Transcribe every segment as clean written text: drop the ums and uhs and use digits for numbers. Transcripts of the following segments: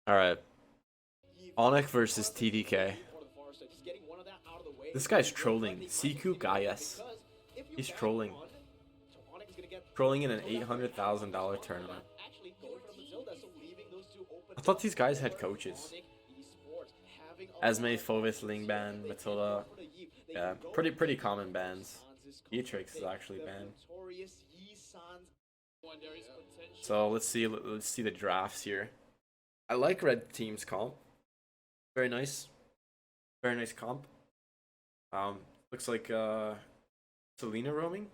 Alright, Onic versus TDK. This guy's trolling. Siku Gaius. He's trolling. Trolling in an $800,000 tournament. I thought these guys had coaches. Esme, Fovis, Lingban, Matilda. Yeah, pretty common bans. Beatrix is actually banned. So let's see the drafts here. I like red team's comp. Very nice. Very nice comp. Looks like Selena roaming.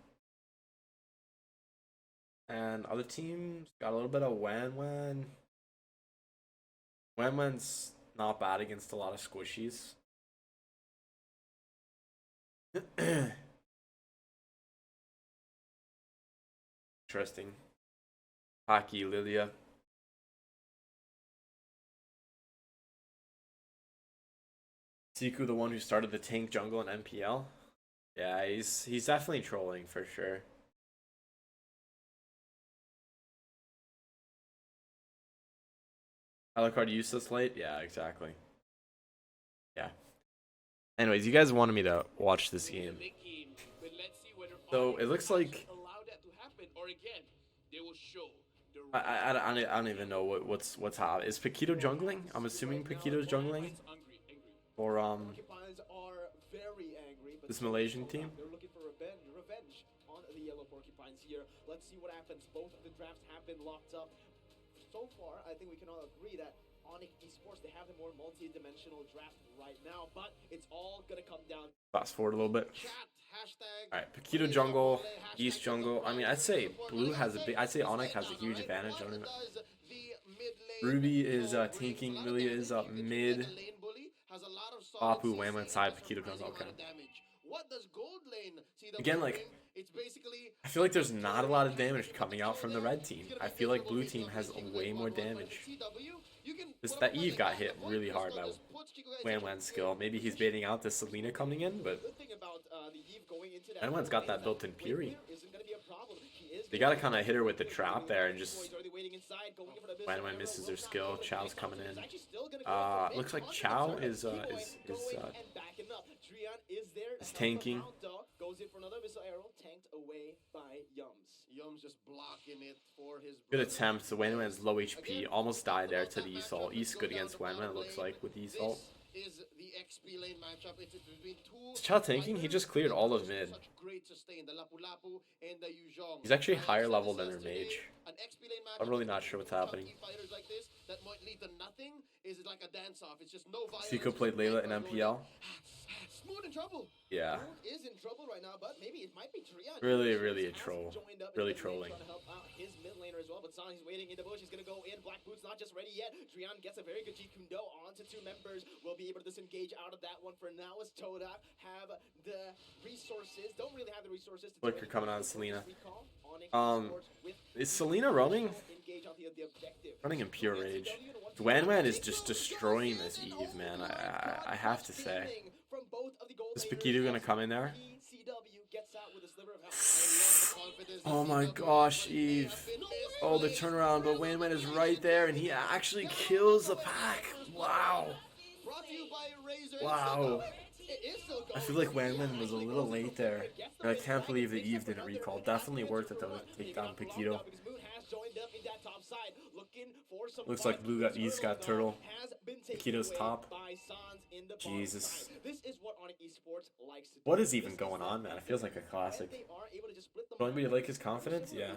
And other teams got a little bit of Wan Wan. Wan Wan's not bad against a lot of squishies. Interesting. Hockey, Lilia. Siku, the one who started the tank jungle in MPL. Yeah, he's definitely trolling for sure. Alucard useless late? Yeah, exactly. Yeah. Anyways, you guys wanted me to watch this game. So it looks like I don't even know what's hot. Is Paquito jungling? I'm assuming Paquito's jungling. Or this Malaysian team. They're looking for revenge on the yellow porcupines here. Let's see what happens. Both of the drafts have been locked up. So far, I think we can all agree that Onic Esports, they have the more multi-dimensional draft right now, but it's all gonna come down. Fast forward a little bit. Alright, Paquito jungle, East jungle. I mean, I'd say Blue has a big. I'd say Onic has a huge advantage on him. Ruby is tanking. Lilia is up mid. Bapu, Wham side, Paquito comes okay. Again, like, I feel like there's not a lot of damage coming out from the red team. I feel like blue team has way more damage. That Eve got hit really hard by Wan Wan's skill. Maybe he's baiting out the Selena coming in, but Wan Wan's got that built-in Fury. They gotta kind of hit her with the trap there and just Wan Wan misses her skill. Chow's coming in. Looks like Chow is tanking. Good attempt. So Wan Wan's low HP, almost died there to the Esol. East good against Wan Wan, it looks like, with the Esol. Is Chow tanking? He just cleared all of mid. He's actually higher level than her mage. I'm really not sure what's happening. Siko played Layla in MPL. Yeah. Really a troll. Really trolling. His mid laner as well, but Son, he's waiting in the bush. He's gonna go in. Black Boot's not just ready yet. Drian gets a very good G Kundo onto two members. Will be able to disengage out of that one for now as TODAK have the resources. Don't really have the resources. Flicker coming on Selena. Is Selena roaming? Running in pure rage. Wan Wan is just destroying this Eve, man. I have to say. Is Paquito gonna come in there? Oh my gosh, Eve. Oh, the turnaround, but Wan Wan is right there, and he actually kills the pack. Wow. Wow. I feel like Wan Wan was a little late there. I can't believe that Eve didn't recall. Definitely worth it though to take down Paquito. Looks like Blue got East, got Turtle. Paquito's top. Jesus. What is even going on, man? It feels like a classic. Don't anybody like his confidence? Yeah.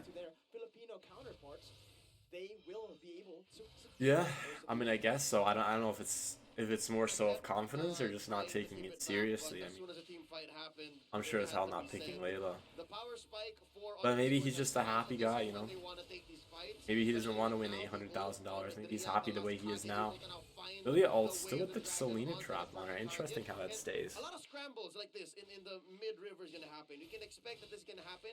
Yeah, I mean, I guess so. I don't know if it's more so of confidence or just not taking it seriously. I mean, I'm sure as hell not picking Layla. But maybe he's just a happy guy, you know? Maybe he doesn't want to win $800,000. Maybe he's happy the way he is now. Lilia ult still with the Selena trap on her. Interesting how that stays. A lot of scrambles like this in the mid-river is going to happen. You can expect that this is going to happen,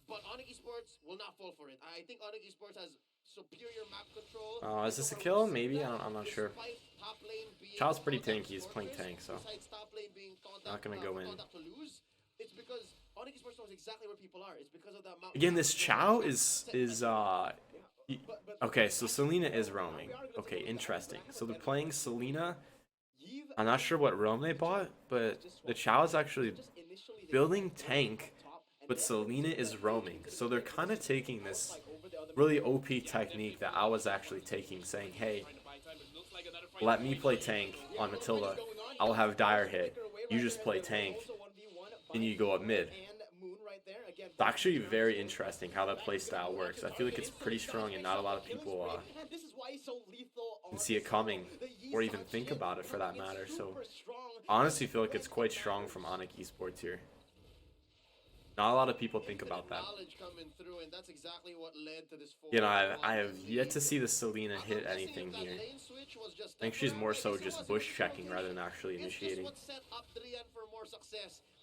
but Onic Esports will not fall for it. I think Onic Esports has superior map control. Oh, is this a kill? Maybe? I'm not sure. Child's pretty tanky. He's playing tank, so not going to go in. It's because Onic Esports knows exactly where people are. It's because of that map. Again, this Chow is Okay, so Selena is roaming. Okay, interesting. So they're playing Selena. I'm not sure what roam they bought, but the Chow is actually building tank, but Selena is roaming. So they're kind of taking this really OP technique that I was actually taking, saying, hey, let me play tank on Matilda. I'll have Dire hit. You just play tank, and you go up mid. It's actually very interesting how that playstyle works. I feel like it's pretty strong, and not a lot of people can see it coming, or even think about it for that matter. So, I honestly feel like it's quite strong from Onic Esports here. Not a lot of people think about that. You know, I have yet to see the Selena hit anything here. I think she's more so just bush checking rather than actually initiating.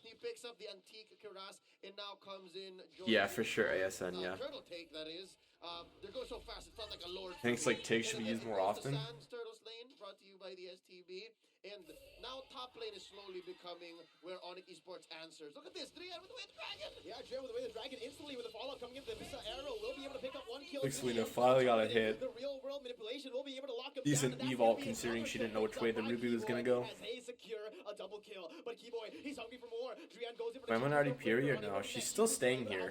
He picks up the antique cuirass and now comes in. Yeah, for sure, ASN, yeah. Turtle take, that is. They're going so fast, it felt like a lord. Thanks, like, take should be used more often. Turtles lane, brought to you by the STB. And now top lane is slowly becoming where Onic Esports answers. Look at this, Drian with the way the dragon! Yeah, Drian with the way the dragon instantly with the follow-up coming in. The missile arrow will be able to pick up one kill. Selena finally got a hit. The real world manipulation will be able to lock him decent evault considering she didn't know which way the Ruby was gonna go. A double kill, but Keyboy, he's hungry for more. Drian goes in for Women already period now. She's still staying here.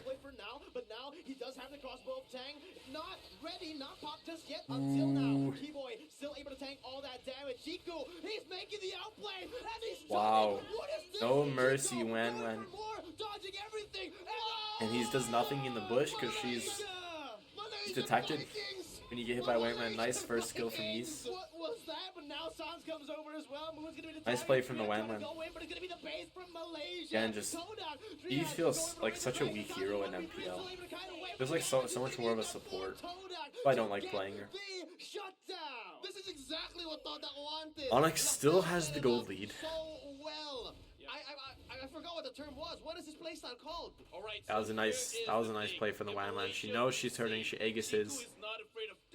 But now he does have the crossbow of Tang. Not ready, not popped just yet until now. Keyboy still able to tank all that damage. Shiku, he's making the outplay. Wow. No mercy when. And he does nothing in the bush because she's detected. When you get hit by Wayman, nice first skill from Yeast. Nice play from the Wayman. Again, just he feels like such a weak hero in MPL. There's like so much more of a support. I don't like playing her. This is exactly what TODAK wanted. Onyx still has the gold lead. So well. I forgot what the term was. What is this playstyle called? Alright. That was a nice play from the Wayman. She knows she's turning, she Aegises.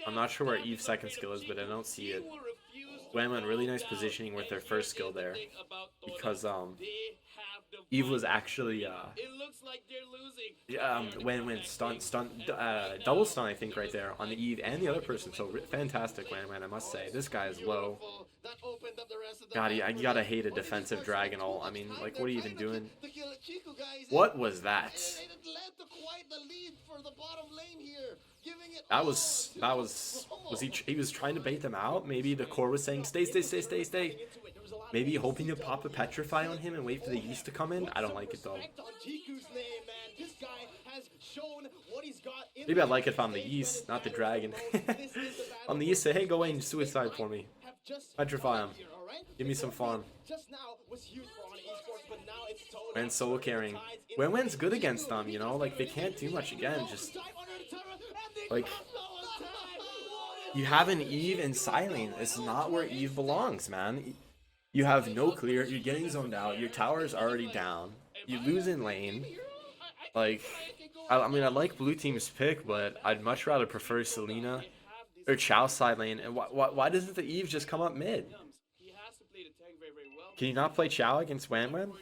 I'm not sure where Eve's second skill is, but I don't see it. Wayman really nice positioning with their first skill there. Because Eve was actually it looks like they're losing. Win stun double stun I think right there on the Eve and the other person. So fantastic Wayman, I must say. This guy is low. God, I gotta hate a defensive dragon ult. I mean, like, what are you even doing? What was that? That was he was trying to bait them out? Maybe the core was saying stay. Maybe hoping to pop a petrify on him and wait for the Yeast to come in? I don't like it though. Maybe I'd like it if I'm the Yeast, not the dragon. On the Yeast, say, hey, go away and suicide for me. Petrify him. Give me some farm. And solo carrying. Wenwen's good against them, you know? Like, they can't do much again. Just, like, you have an Eve and Silene. It's not where Eve belongs, man. You have no clear. You're getting zoned out. Your tower is already down. You lose in lane. Like, I mean, I like blue team's pick, but I'd much rather prefer Selena or Chow side lane. And why doesn't the Eve just come up mid? Can you not play Chow against Wanwan?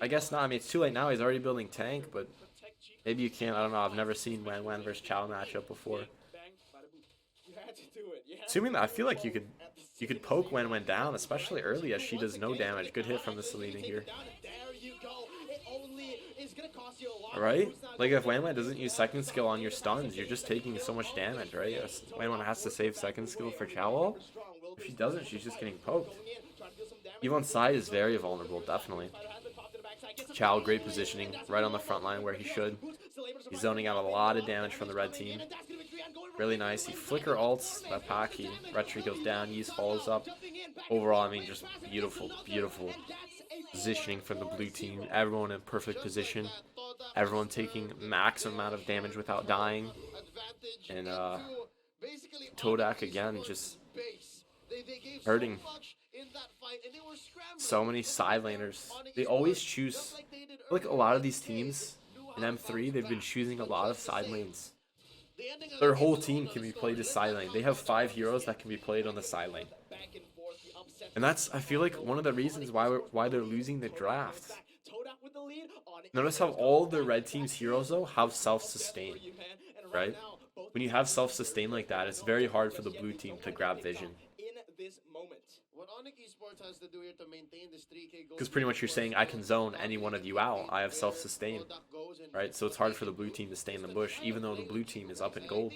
I guess not. I mean, it's too late now. He's already building tank, but maybe you can't. I don't know. I've never seen Wanwan versus Chow matchup before. Assuming that, I feel like you could poke Wanwan down, especially early, as she does no damage. Good hit from the Selena here. Right? Like, if Wanwan doesn't use second skill on your stuns, you're just taking so much damage, right? Wanwan has to save second skill for Chow. If she doesn't, she's just getting poked. Yvonne's side is very vulnerable, definitely. Chow, great positioning, right on the front line where he should. He's zoning out a lot of damage from the red team. Really nice. He flicker ults that pack. Retry goes down. Yeast follows up. Overall, I mean, just beautiful, beautiful positioning from the blue team. Everyone in perfect position. Everyone taking max amount of damage without dying. And TODAK again, just hurting. So many side laners. They always choose, like a lot of these teams in M3, they've been choosing a lot of side lanes. Their whole team can be played as side lane. They have 5 heroes that can be played on the side lane. And that's, I feel like, one of the reasons why they're losing the draft. Notice how all the red team's heroes, though, have self-sustain, right? When you have self-sustain like that, it's very hard for the blue team to grab vision. In this moment. What Onic Esports has to do here to maintain this 3K goal. Because pretty much you're saying I can zone any one of you out. I have self-sustain, right? So it's hard for the blue team to stay in the bush, even though the blue team is up in gold.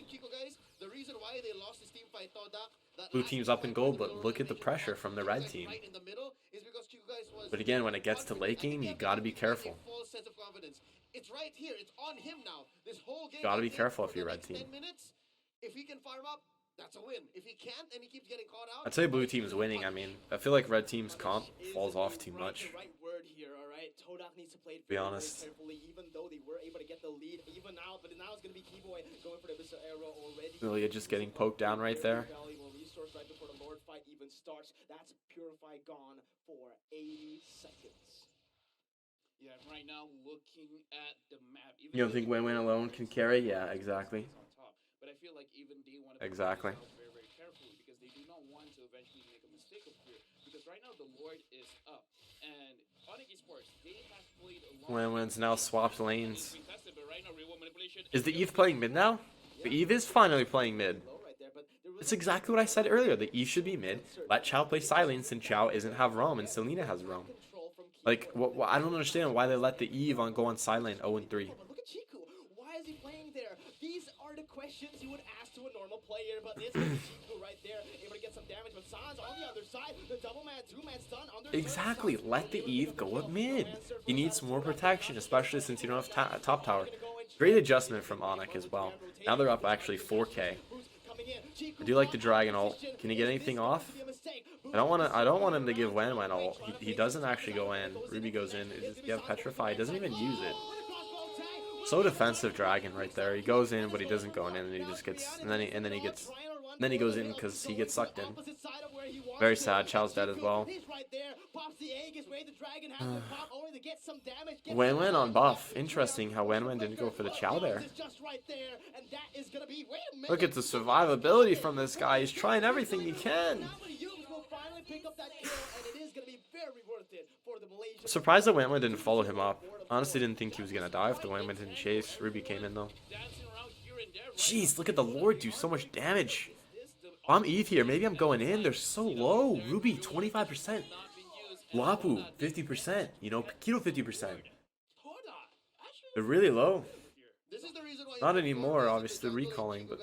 The reason why they lost this team fight TODAK, Blue team's up in gold, but look at the pressure from the red team. But again, when it gets to late game, you gotta be careful. It's right here. It's on him now. This whole game. Gotta be careful if you're red team. 10 minutes. If he can fire him up, that's a win. If he can't and he keeps getting caught out, I'd say blue team's winning. I mean, I feel like red team's comp falls off too much. The right word here, all right. TODAK needs to play it Be very, honest. very carefully, even though they were able to get the lead even out. But now it's gonna be Keyboy going for the missile arrow already. Lilia just getting poked down right there. Valuable resource right before the Lord fight even starts. That's Purify gone for 80 seconds. Yeah, right now looking at the map. You don't think Wen alone can carry? Yeah, exactly. But I feel like even they want to Exactly. very, very carefully because they do not want to eventually make a mistake up here. Because right now the Lord is up. And Onic Esports, they have played a lot. Wen's now swapped lanes. Contested, but right now reward manipulation Is the Eve playing mid now? The Eve is finally playing mid. It's exactly what I said earlier. The Eve should be mid. Let Chow play silence, and Chow isn't have roam, and Selena has roam. Like, what? I don't understand why they let the Eve go on silent 0-3. Look at Chiku. Why is he playing there? These are the questions you would ask to a normal player, but it's Chiku right there, able to get some damage. But Sans on the other side, the double man, two-man stun on their Exactly. Let the Eve go up mid. He needs more protection, especially since you don't have top tower. Great adjustment from Onic as well. Now they're up actually 4K. I do like the dragon ult. Can he get anything off? I don't want him to give Wen ult. He doesn't actually go in. Ruby goes in. Does he have Petrify? He doesn't even use it. So defensive dragon right there. He goes in, but he doesn't go in, and he just gets and then he goes in because he gets sucked in. Very sad. Chow's dead as well. Wen on buff. Interesting how Wen didn't go for the Chow there. Look at the survivability from this guy. He's trying everything he can. Surprised that Wen didn't follow him up. Honestly, didn't think he was gonna die if the Wen didn't chase. Ruby came in though. Jeez, look at the Lord do so much damage. I'm Eve here. Maybe I'm going in. They're so low. Ruby 25%. Lapu 50%. You know, Keto 50%. They're really low. Not anymore, obviously recalling, but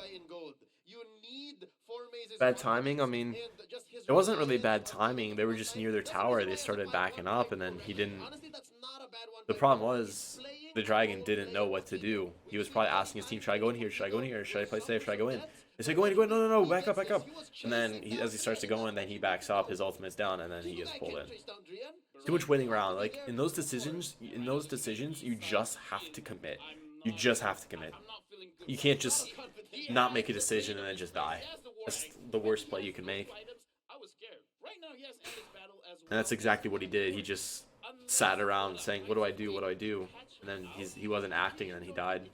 bad timing. I mean, it wasn't really bad timing. They were just near their tower. They started backing up, and then he didn't. The problem was the dragon didn't know what to do. He was probably asking his team, "Should I go in here? Should I go in here? Should I play safe? Should I go in?" They say, "Go in, go in." No, back up, back up. And then as he starts to go in, then he backs up. His ultimate's down, and then he gets pulled in. Too much winning around. Like in those decisions, you just have to commit. You just have to commit. You can't just not make a decision and then just die. That's the worst play you can make. And that's exactly what he did. He just sat around saying, "What do I do? What do I do?" And then he wasn't acting, and then he died.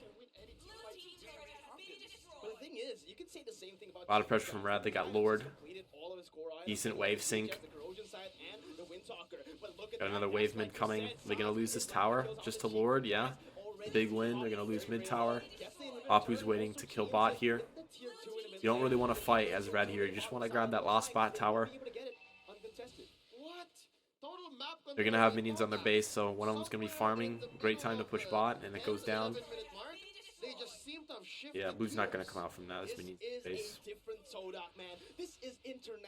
A lot of pressure from Red. They got Lord. Decent wave sync. Got another wave mid coming. They're gonna lose this tower just to Lord. Yeah. Big win. They're gonna lose mid tower. Apu's waiting to kill bot here. You don't really want to fight as Red here. You just want to grab that last bot tower. They're gonna have minions on their base, so one of them's gonna be farming. Great time to push bot, and it goes down. Yeah, Blue's not gonna come out from that. This minion base.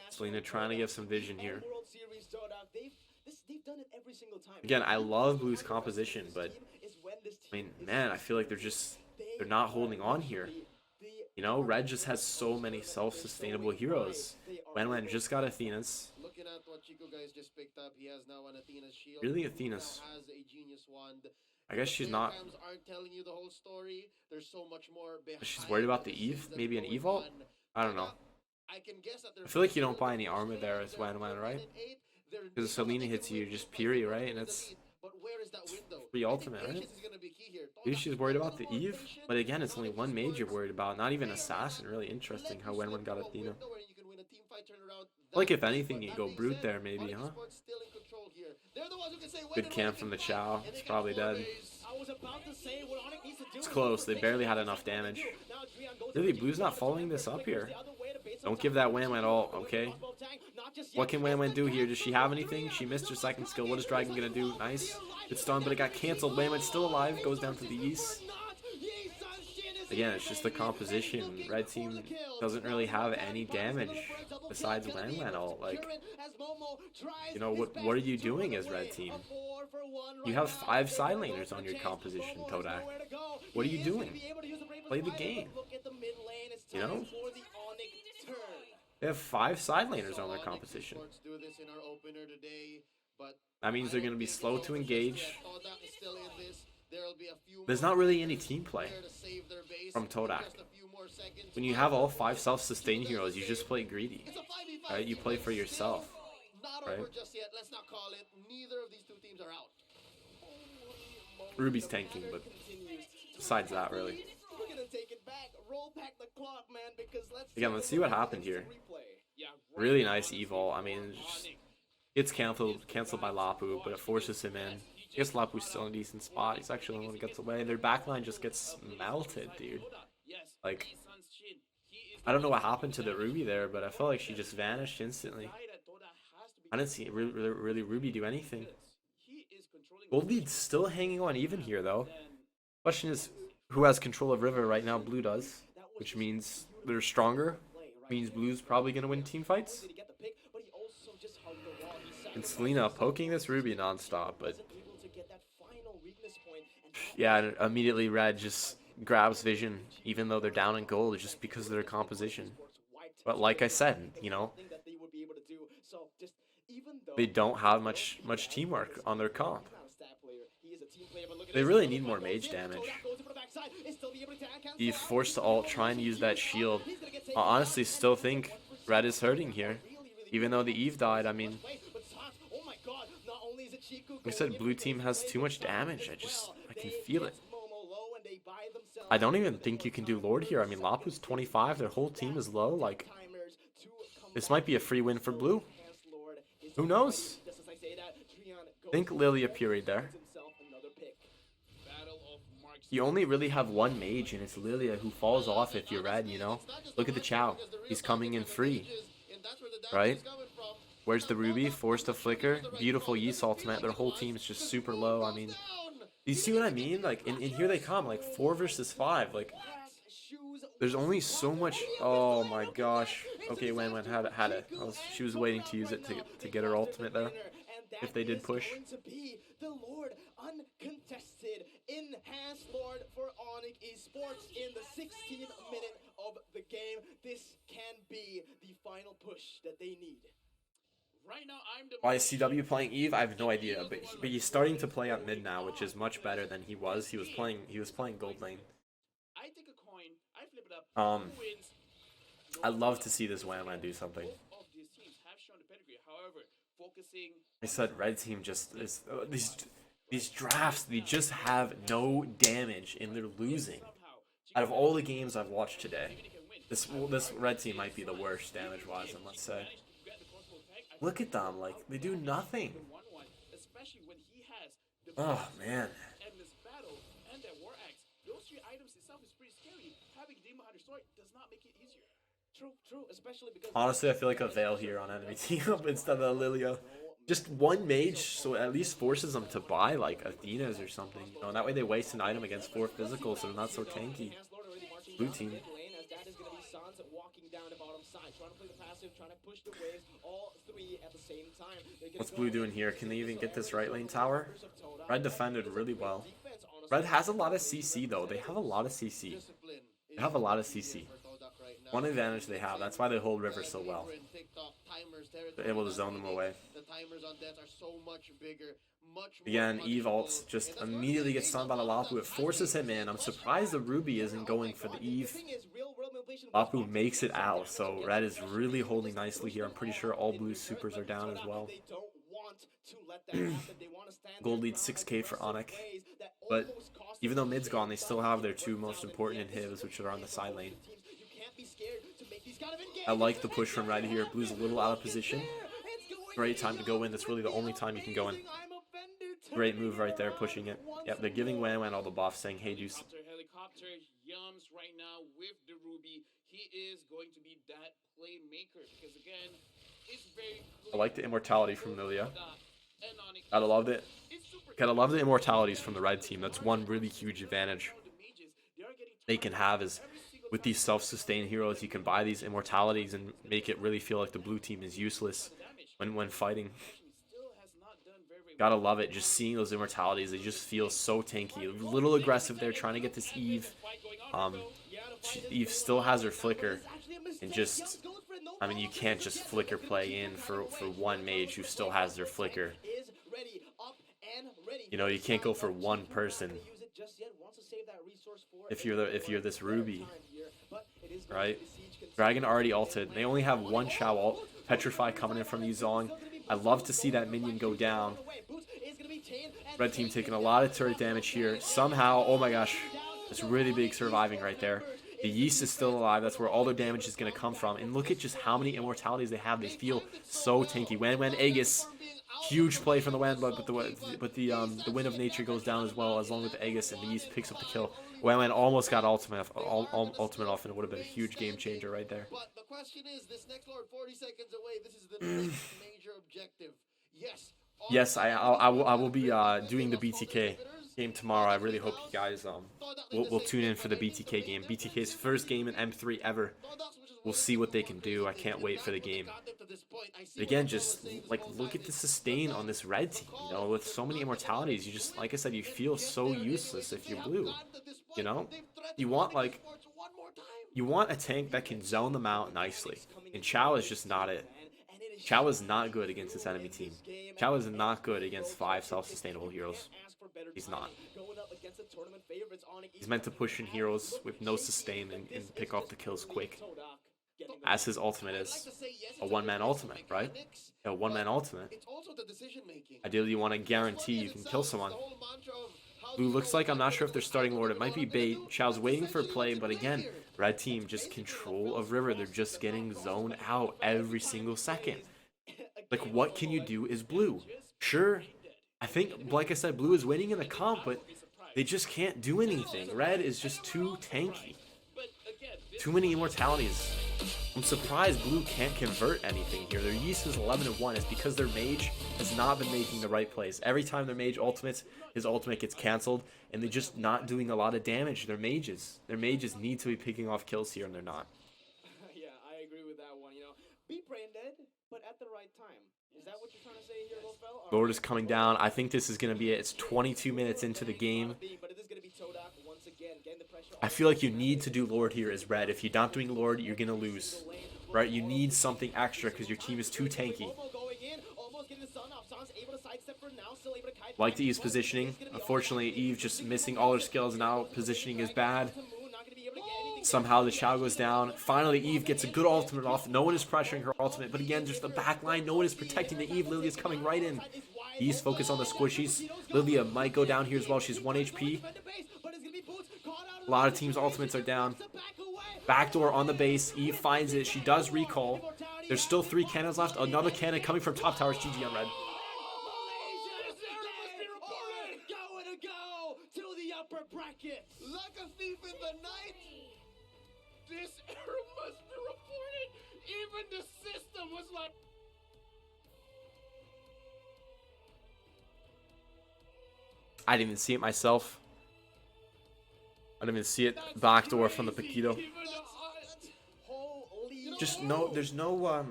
Selena trying to get some vision here. Again, I love Blue's composition, but I mean, man, I feel like they're not holding on here. You know, Red just has so many self-sustainable heroes. Wen just got Athena's. Looking at what Chico guys just picked up, he has now an Athena's shield. Really, Athena's? Has a genius wand. I guess she's not. Aren't telling you the whole story. There's so much more behind. She's worried about the Eve, maybe an Eve ult? I don't know. I can guess that I feel like you don't buy any armor there as Wen, right? Because Selena hits you just Piri, right? And it's free ultimate, right? Maybe she's worried about the Eve, but again, it's only one mage you're worried about, not even assassin. Really interesting how Wen got Athena. Like if anything, you go brute there, maybe, huh? Good camp from the Chow. It's probably dead. It's close. They barely had enough damage. Really, Blue's not following this up here. Don't give that Wham at all, okay? What can Wham do here? Does she have anything? She missed her second skill. What is Dragon gonna do? Nice. Good stun, but it got canceled. Wham still alive. Goes down to the east. Again, it's just the composition. Red team doesn't really have any damage besides Wham all. Like, you know, what are you doing as Red team? You have 5 side laners on your composition, TODAK. What are you doing? Play the game. You know? They have 5 side laners on their composition. That means they're going to be slow to engage. There's not really any team play from TODAK. When you have all 5 self-sustain heroes, you just play greedy. Right? You play for yourself. Right? Ruby's tanking, but besides that, really. Again, let's see what happened here. Really nice evil. I mean, it's canceled by Lapu, but it forces him in. I guess Lapu's still in a decent spot. He's actually the one who gets away. Their backline just gets melted, dude. Like, I don't know what happened to the Ruby there, but I felt like she just vanished instantly. I didn't see really Ruby do anything. Gold lead's still hanging on even here, though. Question is, who has control of River right now? Blue does, which means they're stronger. Means Blue's probably gonna win team fights. And Selena poking this Ruby nonstop, but yeah, and immediately Red just grabs Vision, even though they're down in gold, just because of their composition. But like I said, you know, they don't have much teamwork on their comp. They really need more mage damage. He's forced to ult, try and use that shield. I honestly still think Red is hurting here. Even though the Eve died, I mean, like I said, blue team has too much damage. I can feel it. I don't even think you can do Lord here. I mean, Lapu's 25, their whole team is low. Like, this might be a free win for blue. Who knows? Think Lilia Puri there. You only really have one mage, and it's Lilia who falls off if you're Red, you know? Look at the Chow. He's coming in free. Right? Where's the Ruby? Forced to flicker. Beautiful Yeast ultimate. Their whole team is just super low. I mean, you see what I mean? Like, and here they come. Like, 4 versus 5. Like, there's only so much. Oh my gosh. Okay, Wan had it. She was waiting to use it to get her ultimate there. If they did push. The Lord uncontested enhanced Lord for Onic Esports in the 16th minute of the game. This can be the final push that they need. Right now, why is CW playing Eve? I have no idea, but he's starting to play on mid now, which is much better than he was. He was playing gold lane. I take a coin, I flip it up. I'd love to see this Wham do something. Both of these teams have shown the pedigree. However, focusing. I said red team just is these drafts. They just have no damage and they're losing. Out of all the games I've watched today, this red team might be the worst damage wise. And let's say, look at them, like they do nothing. Oh man. True, especially because honestly, I feel like a Veil here on enemy team instead of Lilia. Just one mage, so it at least forces them to buy like Athena's or something. You know, and that way they waste an item against 4 physical, so they're not so tanky. Blue team. What's blue doing here? Can they even get this right lane tower? Red defended really well. Red has a lot of CC though. They have a lot of CC. They have a lot of CC. One advantage they have, that's why they hold River so well. They're able to zone them away. Again, Eve ults just immediately gets stunned by the Lapu. It forces him in. I'm surprised the Ruby isn't going for the Eve. Lapu makes it out, so Red is really holding nicely here. I'm pretty sure all blue supers are down as well. Gold leads 6k for Onic. But even though mid's gone, they still have their 2 most important inhibs, which are on the side lane. I like the push from Red here. Blue's a little out of position. Great time to go in. That's really the only time you can go in. Great move right there, pushing it. Yep, they're giving Wan all the buffs, saying, hey, juice. Helicopter Yums right now with the Ruby. He is going to be that playmaker because, again, it's very clear. I like the immortality from Lilia. And Onic Gotta love it. Gotta love the immortalities from the red team. That's one really huge advantage they can have is with these self-sustained heroes, you can buy these immortalities and make it really feel like the blue team is useless when fighting. Gotta love it. Just seeing those immortalities, they just feel so tanky. A little aggressive there, trying to get this Eve. Eve still has her flicker, and just, I mean, you can't just flicker play in for one mage who still has their flicker. You know, you can't go for one person if you're this Ruby, right? Dragon already ulted. They only have one Shao ult. Petrify coming in from Yuzong. I love to see that minion go down. Red team taking a lot of turret damage here. Somehow, oh my gosh, it's really big surviving right there. The Yeast is still alive. That's where all their damage is going to come from. And look at just how many immortalities they have. They feel so tanky. Wan Aegis, huge play from the Wan, but the Wind of Nature goes down as well, as long with the Aegis, and the Yeast picks up the kill. Wan almost got ultimate off, and it would have been a huge game changer right there. But the question is, this next Lord 40 seconds away, this is the next major objective. Yes, I will be doing the BTK game tomorrow. I really hope you guys will tune in for the BTK game. BTK's first game in M3 ever. We'll see what they can do. I can't wait for the game. But again, just like look at the sustain on this red team. You know, with so many immortalities, you just, like I said, you feel so useless if you're blue. You know, you want a tank that can zone them out nicely, and Chao is just not it. Chao is not good against this enemy team. Chao is not good against 5 self-sustainable heroes. He's not. He's meant to push in heroes with no sustain and pick off the kills quick. As his ultimate is a one-man ultimate, right? A one-man ultimate. Ideally, you want to guarantee you can kill someone. Blue looks like, I'm not sure if they're starting Lord. It might be bait. Chao's waiting for a play, but again, red team just control of River. They're just getting zoned out every single second. Like, what can you do as blue? Sure, I think, like I said, blue is winning in the comp, but they just can't do anything. Red is just too tanky. Too many immortalities. I'm surprised blue can't convert anything here. Their Yeast is 11-1. It's because their mage has not been making the right plays. Every time their mage ultimates, his ultimate gets canceled, and they're just not doing a lot of damage. Their mages need to be picking off kills here, and they're not. Yeah, I agree with that one. You know, be brain dead, but at the right time. Is that what you're trying to say here, Lofel? Lord is coming down. I think this is going to be it. It's 22 minutes into the game. I feel like you need to do Lord here as red. If you're not doing Lord, you're going to lose. Right? You need something extra because your team is too tanky. Like the Eve's positioning. Unfortunately, Eve just missing all her skills. Now positioning is bad. Somehow the Chao goes down. Finally, Eve gets a good ultimate off. No one is pressuring her ultimate. But again, just the back line. No one is protecting the Eve. Lilia's coming right in. Eve's focused on the squishies. Lilia might go down here as well. She's 1 HP. A lot of teams' ultimates are down. Backdoor on the base. Eve finds it. She does recall. There's still 3 cannons left. Another cannon coming from top towers. GG on red. Like a thief in the night. This error must be reported. Even the system was like. I didn't even see it myself. I didn't even see it. Backdoor from the Paquito. Just no, there's no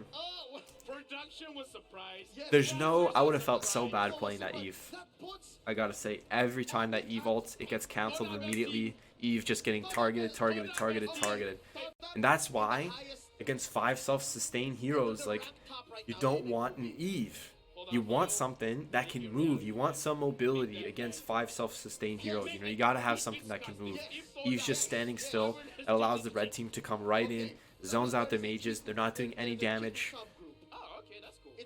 Production was surprised. there's no, I would have felt so bad playing that Eve. I gotta say, every time that Eve ults, it gets cancelled immediately. Eve just getting targeted. And that's why, against 5 self-sustained heroes, like, you don't want an Eve. You want something that can move. You want some mobility against 5 self-sustained heroes. You know, you gotta have something that can move. Eve's just standing still. It allows the red team to come right in, zones out their mages. They're not doing any damage.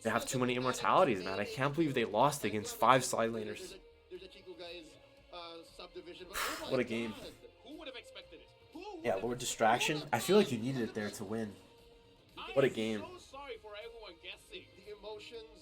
They have too many immortalities, man. I can't believe they lost against 5 side laners. What a game. Yeah, Lord Distraction. I feel like you needed it there to win. What a game. The emotions